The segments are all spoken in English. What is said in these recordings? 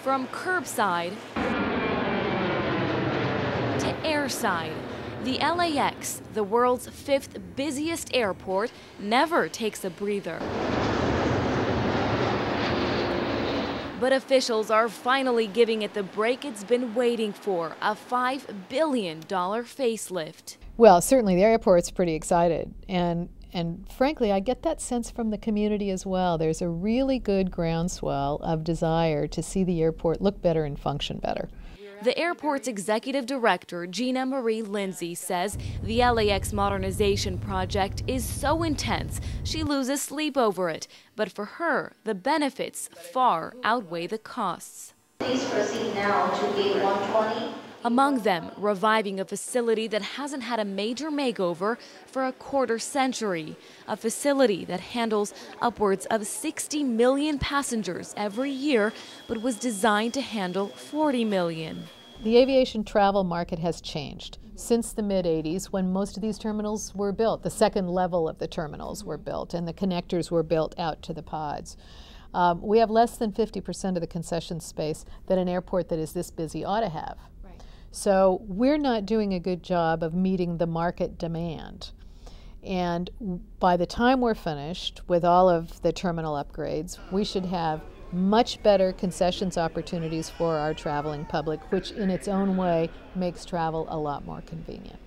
From curbside to airside, the LAX, the world's 5th busiest airport, never takes a breather. But officials are finally giving it the break it's been waiting for, a $5 billion facelift. Well, certainly the airport's pretty excited, and frankly, I get that sense from the community as well. There's a really good groundswell of desire to see the airport look better and function better. The airport's executive director, Gina Marie Lindsay, says the LAX Modernization project is so intense she loses sleep over it. But for her, the benefits far outweigh the costs. Please proceed now to gate 120. Among them, reviving a facility that hasn't had a major makeover for a quarter century, a facility that handles upwards of 60 million passengers every year, but was designed to handle 40 million. The aviation travel market has changed since the mid-'80s when most of these terminals were built. The second level of the terminals were built and the connectors were built out to the pods. We have less than 50% of the concession space that an airport that is this busy ought to have. So we're not doing a good job of meeting the market demand. And by the time we're finished with all of the terminal upgrades, we should have much better concessions opportunities for our traveling public, which in its own way makes travel a lot more convenient.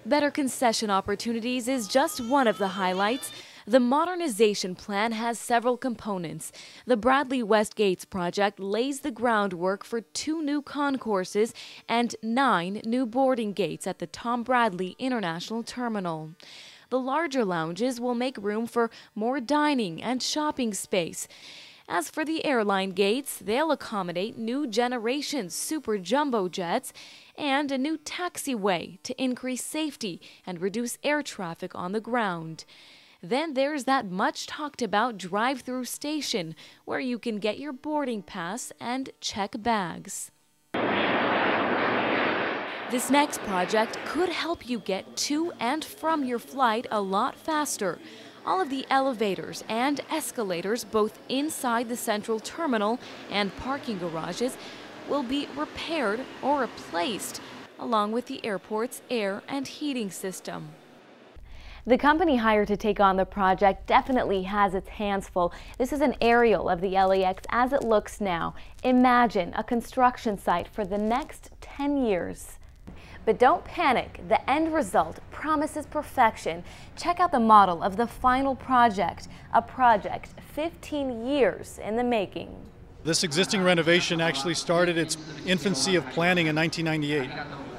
Better concession opportunities is just one of the highlights. The modernization plan has several components. The Bradley West Gates project lays the groundwork for 2 new concourses and 9 new boarding gates at the Tom Bradley International Terminal. The larger lounges will make room for more dining and shopping space. As for the airline gates, they'll accommodate new generation super jumbo jets and a new taxiway to increase safety and reduce air traffic on the ground. Then there's that much talked about drive-through station where you can get your boarding pass and check bags. This next project could help you get to and from your flight a lot faster. All of the elevators and escalators, both inside the central terminal and parking garages, will be repaired or replaced, along with the airport's air and heating system. The company hired to take on the project definitely has its hands full. This is an aerial of the LAX as it looks now. Imagine a construction site for the next 10 years. But don't panic, the end result promises perfection. Check out the model of the final project, a project 15 years in the making. This existing renovation actually started its infancy of planning in 1998,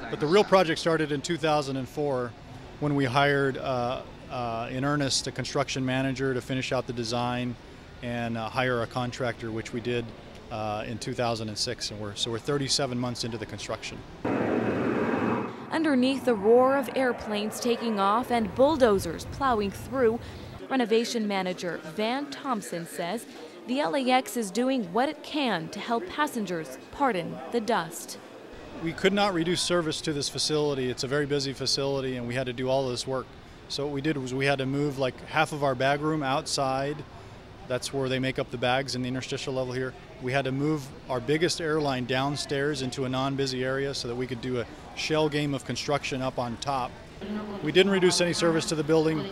but the real project started in 2004 when we hired in earnest a construction manager to finish out the design and hire a contractor, which we did in 2006, and we're 37 months into the construction. Underneath the roar of airplanes taking off and bulldozers plowing through, renovation manager Van Thompson says the LAX is doing what it can to help passengers pardon the dust. We could not reduce service to this facility. It's a very busy facility and we had to do all of this work. So what we did was we had to move like half of our bag room outside. That's where they make up the bags in the interstitial level here. We had to move our biggest airline downstairs into a non-busy area so that we could do a shell game of construction up on top. We didn't reduce any service to the building.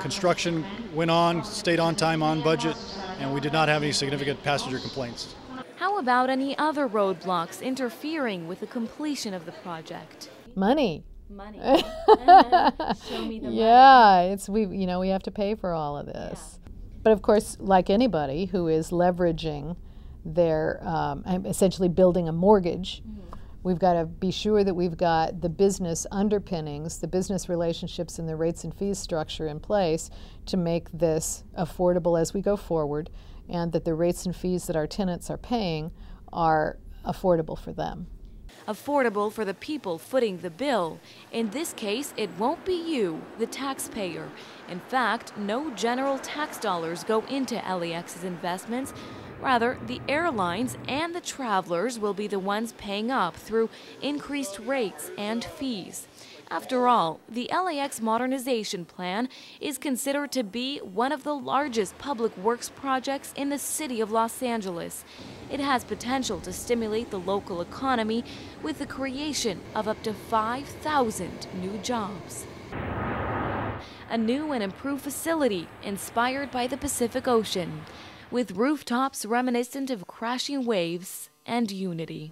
Construction went on, stayed on time, on budget, and we did not have any significant passenger complaints. How about any other roadblocks interfering with the completion of the project? Money. Money. Show me the money. Yeah, we have to pay for all of this. Yeah. But of course, like anybody who is leveraging their, essentially building a mortgage, we've got to be sure that we've got the business underpinnings, the business relationships and the rates and fees structure in place to make this affordable as we go forward, and that the rates and fees that our tenants are paying are affordable for them. Affordable for the people footing the bill. In this case, it won't be you, the taxpayer. In fact, no general tax dollars go into LAX's investments. Rather, the airlines and the travelers will be the ones paying up through increased rates and fees. After all, the LAX Modernization Plan is considered to be one of the largest public works projects in the city of Los Angeles. It has potential to stimulate the local economy with the creation of up to 5,000 new jobs. A new and improved facility inspired by the Pacific Ocean, with rooftops reminiscent of crashing waves and unity.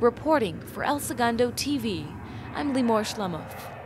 Reporting for El Segundo TV, I'm Limor Shlamov.